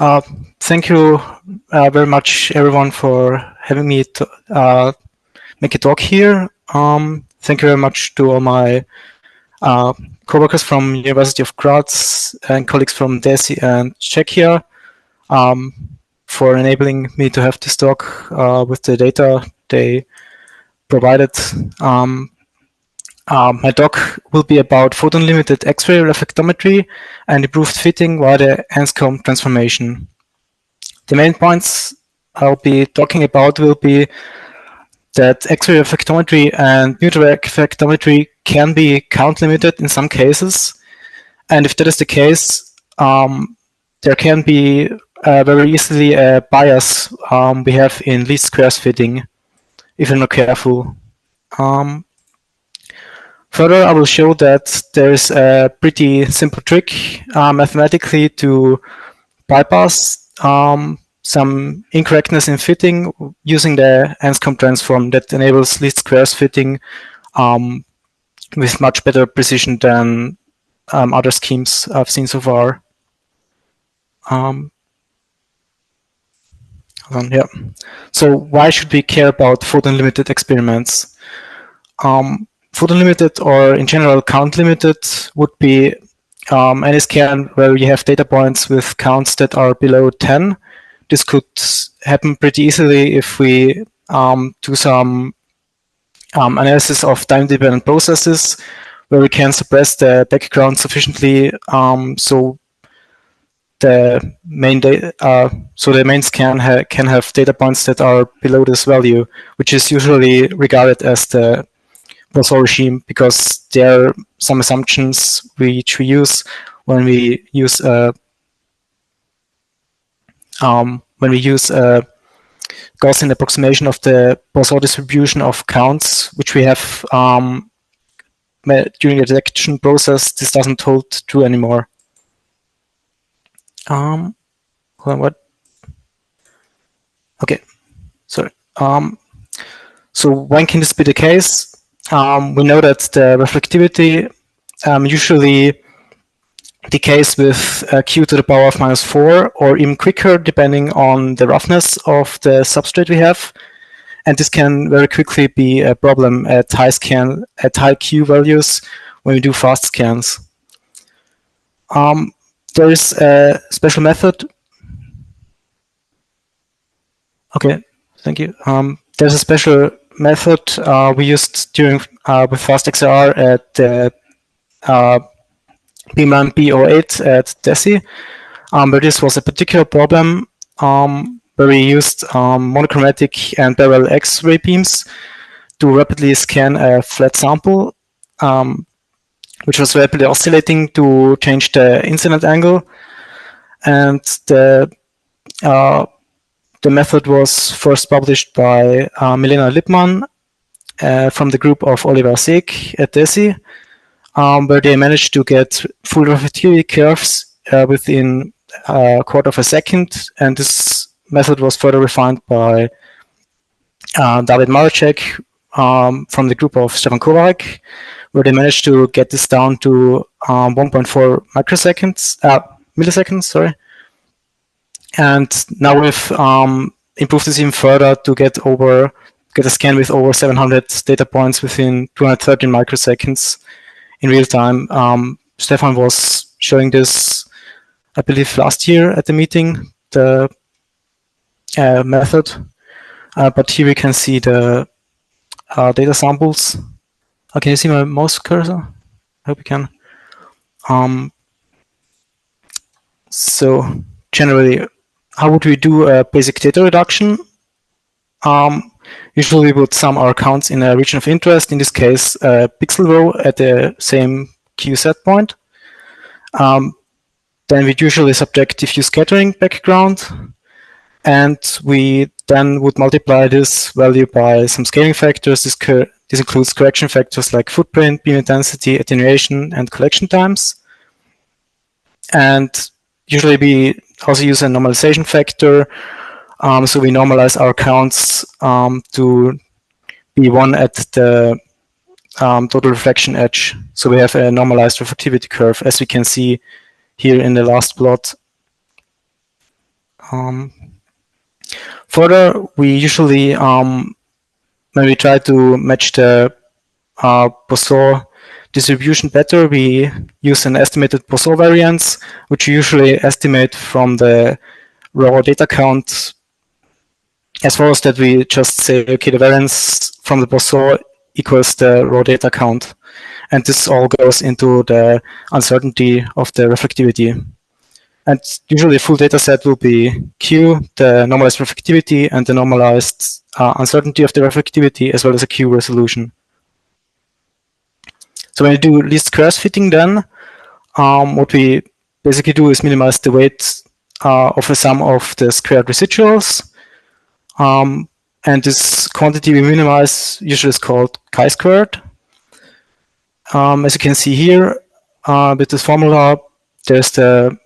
Uh, Thank you very much, everyone, for having me to make a talk here. Thank you very much to all my co-workers from University of Graz and colleagues from DESI and Czechia for enabling me to have this talk with the data they provided. My talk will be about photon-limited X-ray reflectometry and improved fitting via the Anscombe transformation. The main points I'll be talking about will be that X-ray reflectometry and neutral reflectometry can be count-limited in some cases, and if that is the case, there can be very easily a bias we have in least squares fitting if you're not careful. Further, I will show that there is a pretty simple trick mathematically to bypass some incorrectness in fitting using the Anscombe transform that enables least squares fitting with much better precision than other schemes I've seen so far. Yeah. So why should we care about photon-limited experiments? Photon-limited, or in general count-limited, would be any scan where you have data points with counts that are below 10. This could happen pretty easily if we do some analysis of time-dependent processes where we can suppress the background sufficiently so the main scan can have data points that are below this value, which is usually regarded as the Poisson regime, because there are some assumptions which we use when we use a Gaussian approximation of the Poisson distribution of counts, which we have during the detection process. This doesn't hold true anymore. Hold on, what? Okay, sorry. So when can this be the case? We know that the reflectivity usually decays with q to the power of -4 or even quicker, depending on the roughness of the substrate we have. And this can very quickly be a problem at high q values when we do fast scans. There is a special method. Okay, thank you. There's a special method we used during with FastXR at the BMAN B08 at DESI, where this was a particular problem where we used monochromatic and parallel X-ray beams to rapidly scan a flat sample, which was rapidly oscillating to change the incident angle. And the method was first published by Milena Lippmann from the group of Oliver Seeg at DESI, where they managed to get full reflectivity curves within a quarter of a second. And this method was further refined by David Maracek from the group of Stefan Kovarik, where they managed to get this down to 1.4 milliseconds, sorry. And now we've improved this even further to get a scan with over 700 data points within 213 microseconds in real time. Stefan was showing this, I believe, last year at the meeting, the method. But here we can see the data samples. Can you see my mouse cursor? I hope you can. So generally, how would we do a basic data reduction? Usually we would sum our counts in a region of interest, in this case, a pixel row at the same Q set point. Then we'd usually subtract diffuse scattering background, and we then would multiply this value by some scaling factors. This includes correction factors like footprint, beam intensity, attenuation, and collection times. And usually we also use a normalization factor. So we normalize our counts to be 1 at the total reflection edge. So we have a normalized reflectivity curve, as we can see here in the last plot. Further, we usually, when we try to match the Poisson distribution better, we use an estimated Poisson variance, which we usually estimate from the raw data count. As far as that, we just say, okay, the variance from the Poisson equals the raw data count. And this all goes into the uncertainty of the reflectivity. And usually a full data set will be Q, the normalized reflectivity, and the normalized uncertainty of the reflectivity, as well as a Q resolution. So when you do least squares fitting, then what we basically do is minimize the weight of a sum of the squared residuals. And this quantity we minimize usually is called chi-squared. As you can see here, with this formula, there's the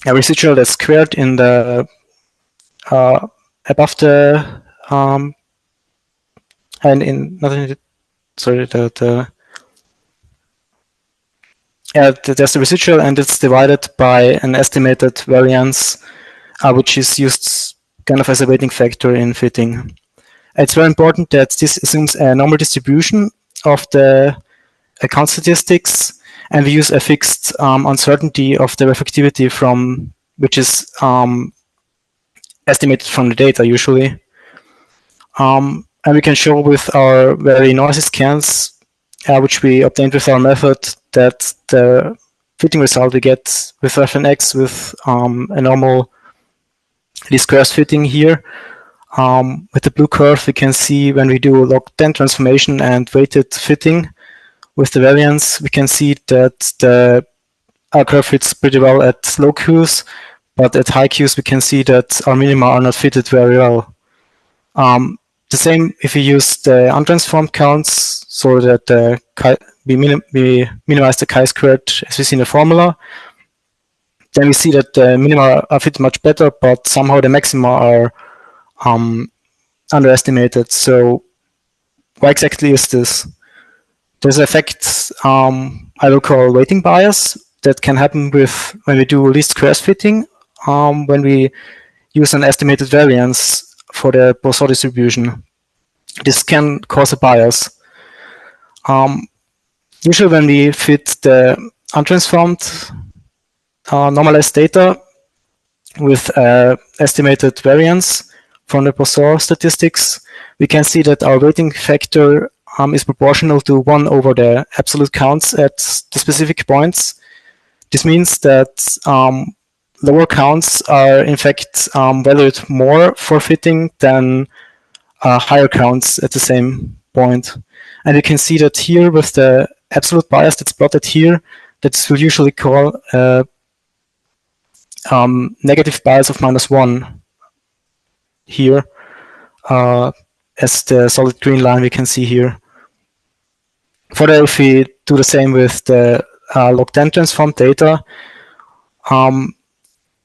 residual that's squared in the above the and in not in the, sorry there's the residual, and it's divided by an estimated variance, which is used kind of as a weighting factor in fitting. It's very important that this assumes a normal distribution of the account statistics, and we use a fixed uncertainty of the reflectivity from which is estimated from the data usually. And we can show with our very noisy scans, which we obtained with our method, that the fitting result we get with refnx with a normal least squares fitting here. With the blue curve, we can see when we do log 10 transformation and weighted fitting with the variance, we can see that the curve fits pretty well at low Qs, but at high Qs we can see that our minima are not fitted very well. The same if we use the untransformed counts, so that we minimize the chi-squared as we see in the formula. Then we see that the minima are fit much better, but somehow the maxima are underestimated. So why exactly is this? There's an effect I will call weighting bias that can happen with when we do least squares fitting, when we use an estimated variance for the Poisson distribution. This can cause a bias. Usually when we fit the untransformed normalized data with estimated variance from the Poisson statistics, we can see that our weighting factor is proportional to 1 over the absolute counts at the specific points. This means that lower counts are in fact valued more for fitting than higher counts at the same point. And you can see that here with the absolute bias that's plotted here, that we'll usually call negative bias of -1 here, as the solid green line we can see here. Further, if we do the same with the log 10 transformed data,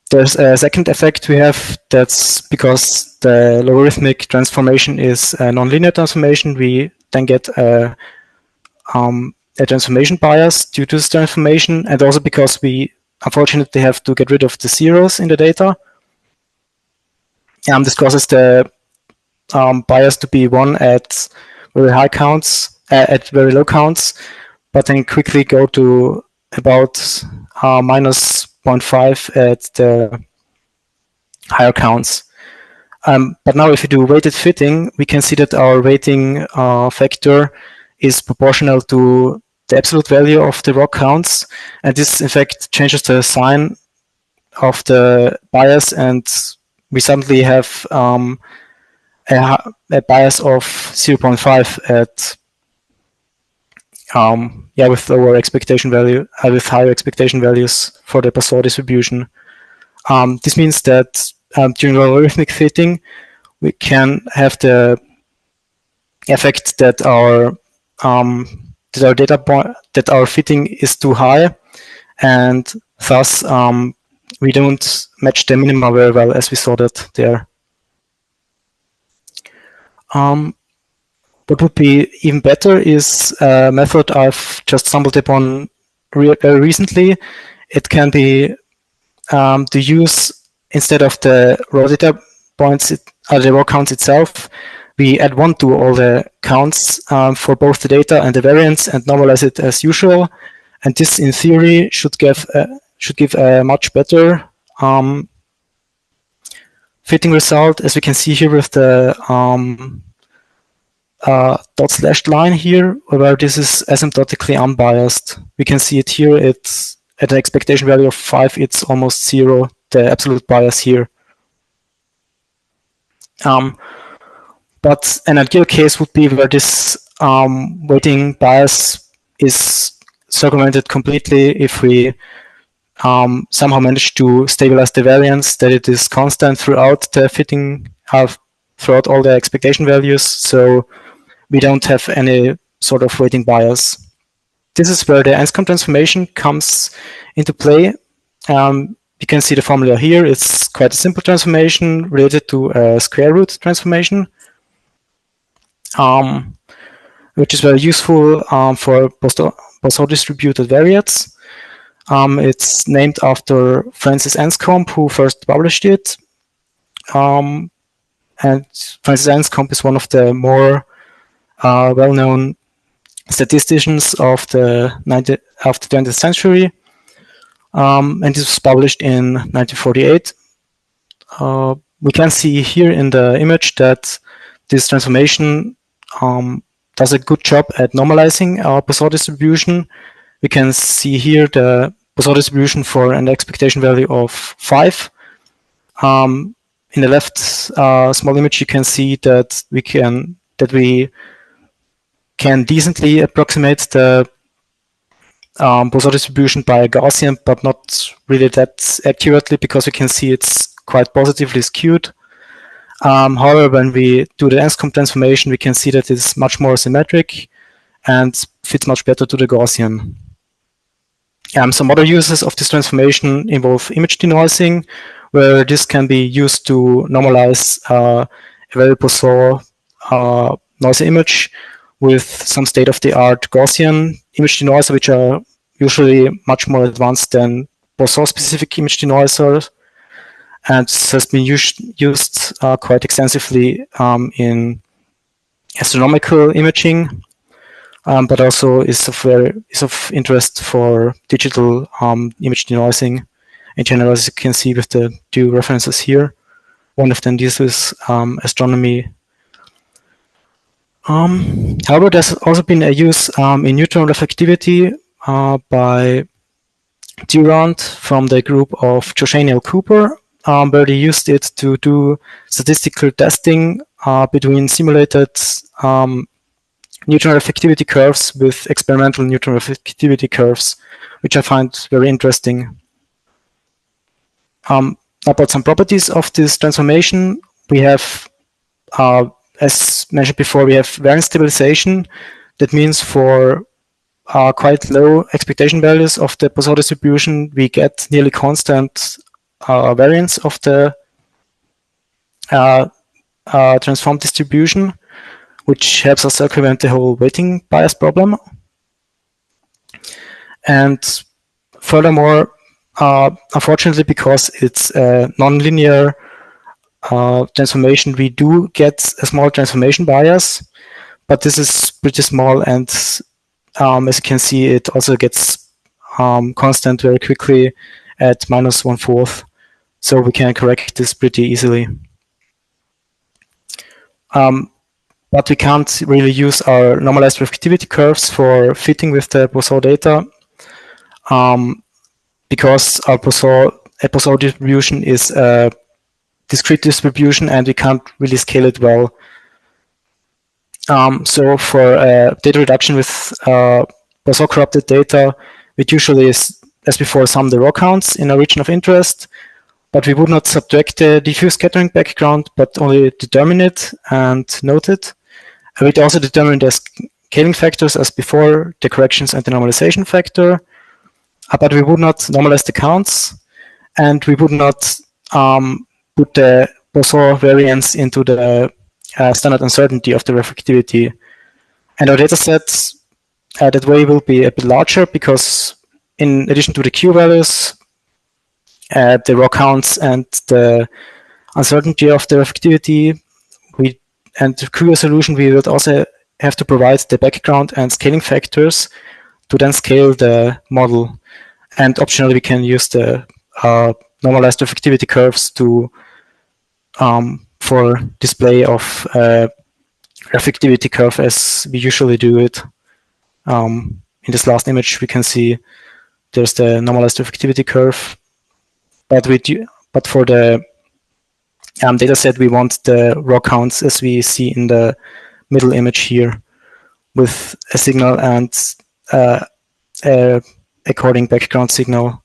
there's a second effect we have. That's because the logarithmic transformation is a nonlinear transformation. We then get a transformation bias due to this transformation, and also because we unfortunately have to get rid of the zeros in the data. This causes the bias to be 1 at very high counts, at very low counts, but then quickly go to about -0.5 at the higher counts. But now if we do weighted fitting, we can see that our weighting factor is proportional to the absolute value of the raw counts, and this in fact changes the sign of the bias, and we suddenly have a bias of 0.5 at with lower expectation value, with higher expectation values for the Poisson distribution. This means that during logarithmic fitting, we can have the effect that our fitting is too high, and thus we don't match the minima very well, as we saw that there. What would be even better is a method I've just stumbled upon very recently. It can be to use instead of the raw data points, the raw counts itself, we add 1 to all the counts for both the data and the variance and normalize it as usual. And this, in theory, should give a much better fitting result, as we can see here with the dot slashed line here, where this is asymptotically unbiased. We can see it here. It's at an expectation value of 5. It's almost 0. The absolute bias here. But an ideal case would be where this weighting bias is circumvented completely if we somehow manage to stabilize the variance, that it is constant throughout the fitting, throughout all the expectation values, so we don't have any sort of weighting bias. This is where the Anscombe transformation comes into play. You can see the formula here. It's quite a simple transformation related to a square root transformation, which is very useful for Poisson-distributed variates. It's named after Francis Anscombe, who first published it. And Francis Anscombe is one of the more well-known statisticians of the 20th century. And this was published in 1948. We can see here in the image that this transformation does a good job at normalizing our Poisson distribution. We can see here the Poisson distribution for an expectation value of 5. In the left small image, you can see that we can decently approximate the Poisson distribution by a Gaussian, but not really that accurately, because we can see it's quite positively skewed. However, when we do the Anscombe transformation, we can see that it's much more symmetric and fits much better to the Gaussian. Some other uses of this transformation involve image denoising, where this can be used to normalize a very Poisson noisy image with some state-of-the-art Gaussian image denoiser, which are usually much more advanced than Poisson-specific image denoisers. And this has been used quite extensively in astronomical imaging, but also is of interest for digital image denoising in general, as you can see with the two references here. One of them deals with astronomy. However, there's also been a use in neutron reflectivity by Durand from the group of Joshaniel Cooper, where they used it to do statistical testing between simulated neutron reflectivity curves with experimental neutron reflectivity curves, which I find very interesting. About some properties of this transformation, we have, as mentioned before, we have variance stabilization. That means for quite low expectation values of the Poisson distribution, we get nearly constant variance of the transformed distribution, which helps us circumvent the whole weighting bias problem. And furthermore, unfortunately, because it's a nonlinear transformation, we do get a small transformation bias, but this is pretty small, and as you can see, it also gets constant very quickly at -1/4, so we can correct this pretty easily. But we can't really use our normalized reflectivity curves for fitting with the Poisson data, because our Poisson distribution is a discrete distribution and we can't really scale it well. So for data reduction with Poisson corrupted data, it usually is, as before, sum the raw counts in a region of interest, but we would not subtract the diffuse scattering background, but only determine it and note it. And we'd also determine the scaling factors as before, the corrections and the normalization factor, but we would not normalize the counts, and we would not put the Poisson variance into the standard uncertainty of the reflectivity. And our data set that way will be a bit larger, because in addition to the Q values, the raw counts and the uncertainty of the reflectivity. And to create a solution, we would also have to provide the background and scaling factors to then scale the model. And optionally, we can use the normalized reflectivity curves to for display of reflectivity curve as we usually do it. In this last image, we can see there's the normalized reflectivity curve, but for the data set, we want the raw counts as we see in the middle image here, with a signal and a according background signal.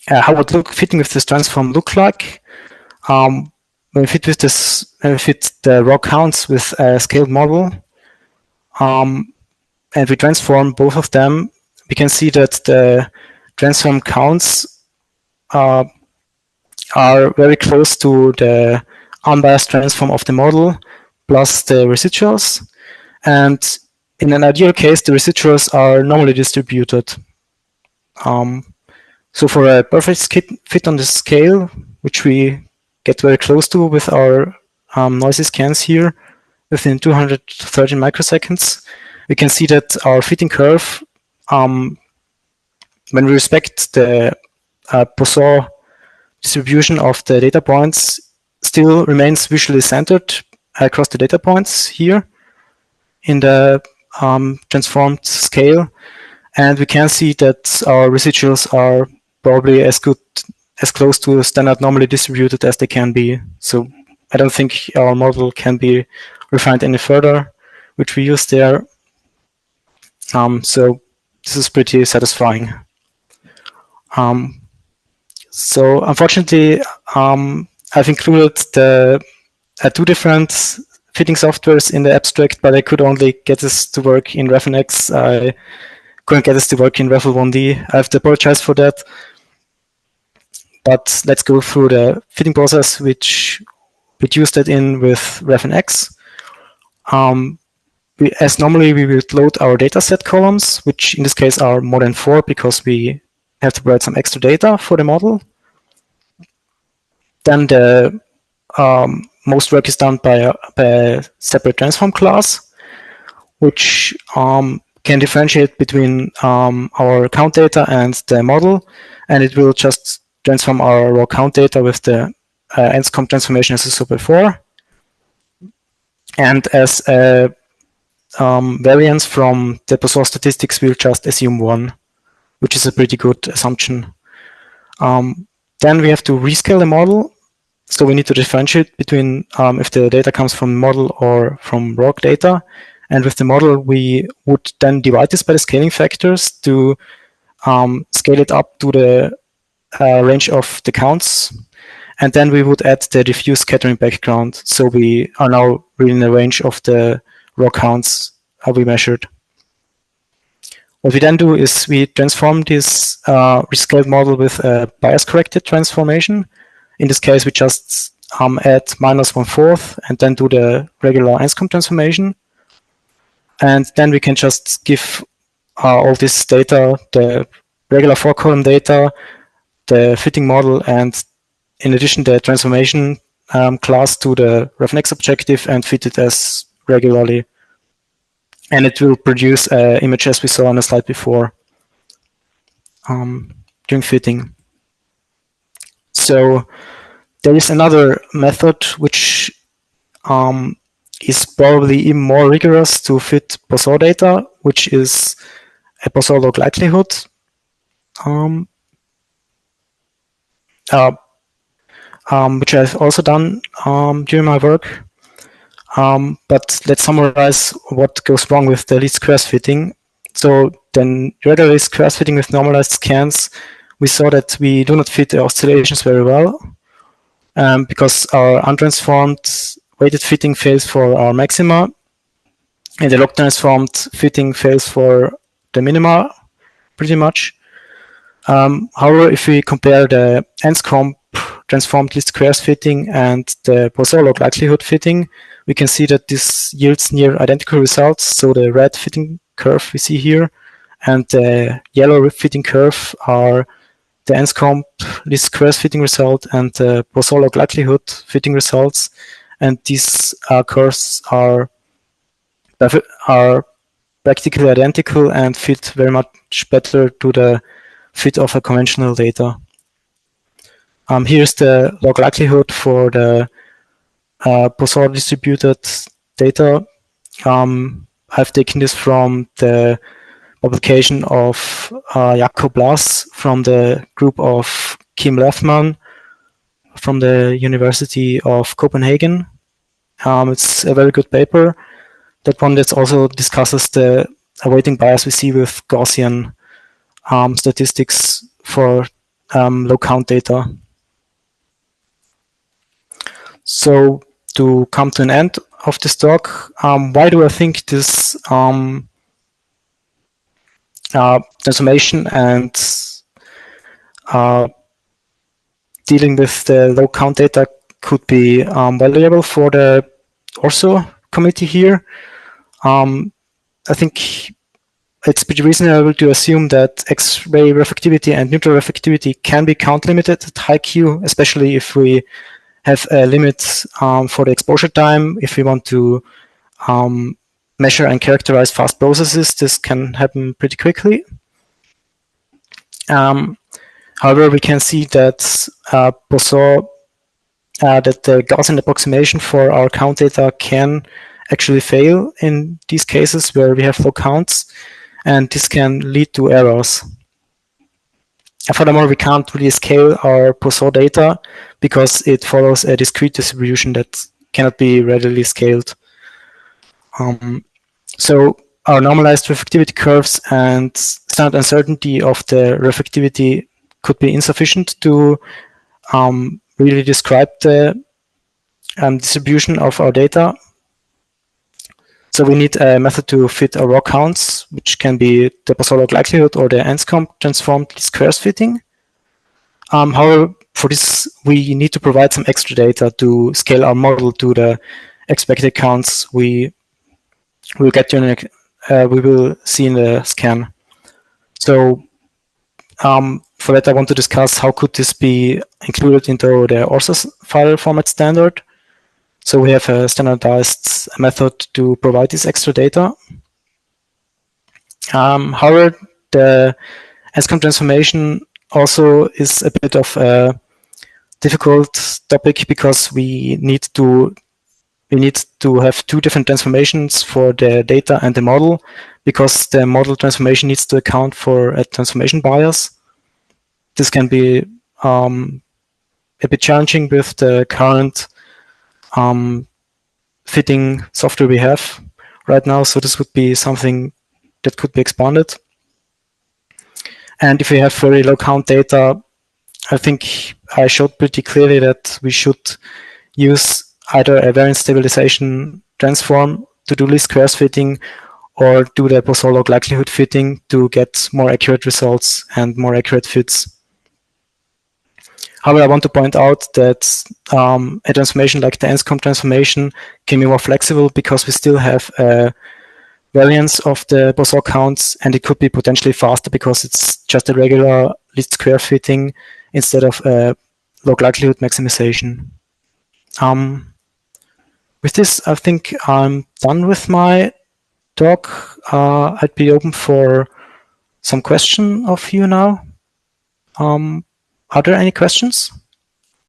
How would fitting with this transform look like? When we fit the raw counts with a scaled model, and we transform both of them, we can see that the transform counts are very close to the unbiased transform of the model plus the residuals. And in an ideal case, the residuals are normally distributed. So for a perfect fit on the scale, which we get very close to with our noisy scans here, within 230 microseconds, we can see that our fitting curve, when we respect the Poisson distribution of the data points, still remains visually centered across the data points here in the transformed scale. And we can see that our residuals are probably as close to standard normally distributed as they can be. So I don't think our model can be refined any further, which we use there. So this is pretty satisfying. So unfortunately, I've included the two different fitting softwares in the abstract, but I could only get this to work in refnx. I couldn't get this to work in refl1d. I have to apologize for that. But let's go through the fitting process, which used it in with refnx. As normally, we will load our dataset columns, which in this case are more than 4 because we have to provide some extra data for the model. Then the most work is done by a separate transform class, which can differentiate between our count data and the model, and it will just transform our raw count data with the Anscombe transformation as we saw before. And as a variance from the Poisson statistics, we'll just assume 1, which is a pretty good assumption. Then we have to rescale the model. So we need to differentiate between if the data comes from model or from raw data. And with the model, we would then divide this by the scaling factors to scale it up to the range of the counts. And then we would add the diffuse scattering background. So we are now really in the range of the raw counts we measured. What we then do is we transform this rescaled model with a bias-corrected transformation. In this case, we just add -1/4 and then do the regular Anscombe transformation. And then we can just give all this data, the regular 4-column data, the fitting model, and in addition, the transformation class to the refnx objective and fit it as regularly. And it will produce an image as we saw on the slide before during fitting. So there is another method which is probably even more rigorous to fit Poisson data, which is a Poisson log likelihood. Which I've also done during my work. But let's summarize what goes wrong with the least squares fitting. So then regular least squares fitting with normalized scans, we saw that we do not fit the oscillations very well because our untransformed weighted fitting fails for our maxima, and the log transformed fitting fails for the minima pretty much. However, if we compare the Anscombe transformed least squares fitting and the Poisson log likelihood fitting, we can see that this yields near identical results. So the red fitting curve we see here and the yellow fitting curve are the Anscombe least squares fitting result and the Poisson log likelihood fitting results, and these curves are practically identical and fit very much better to the fit of a conventional data. Here's the log likelihood for the Poisson-distributed data. I've taken this from the publication of Jakob Lass from the group of Kim Lefman from the University of Copenhagen. It's a very good paper. That one that also discusses the weighting bias we see with Gaussian statistics for low count data. So to come to an end of this talk, why do I think this transformation and dealing with the low count data could be valuable for the ORSO committee here? I think it's pretty reasonable to assume that X-ray reflectivity and neutral reflectivity can be count limited at high Q, especially if we have a limit for the exposure time. If we want to measure and characterize fast processes, this can happen pretty quickly. However, we can see that Poisson, that the Gaussian approximation for our count data can actually fail in these cases where we have low counts, and this can lead to errors. And furthermore, we can't really scale our Poisson data because it follows a discrete distribution that cannot be readily scaled. So our normalized reflectivity curves and standard uncertainty of the reflectivity could be insufficient to really describe the distribution of our data. So we need a method to fit our raw counts, which can be the Poisson log likelihood or the Anscombe transformed least squares fitting. However, for this, we need to provide some extra data to scale our model to the expected counts we will get to we will see in the scan. So for that, I want to discuss how could this be included into the ORSO file format standard. So we have a standardized method to provide this extra data. However, the Anscombe transformation also is a bit of a difficult topic because we need to have two different transformations for the data and the model, because the model transformation needs to account for a transformation bias. This can be a bit challenging with the current fitting software we have right now. So this would be something that could be expanded. And if we have very low count data, I think I showed pretty clearly that we should use either a variance stabilization transform to do least squares fitting, or do the Poisson log likelihood fitting to get more accurate results and more accurate fits. However, I want to point out that a transformation like the Anscombe transformation can be more flexible because we still have a variance of the Poisson counts, and it could be potentially faster because it's just a regular least square fitting instead of a log likelihood maximization. With this, I think I'm done with my talk. I'd be open for some question of you now. Are there any questions?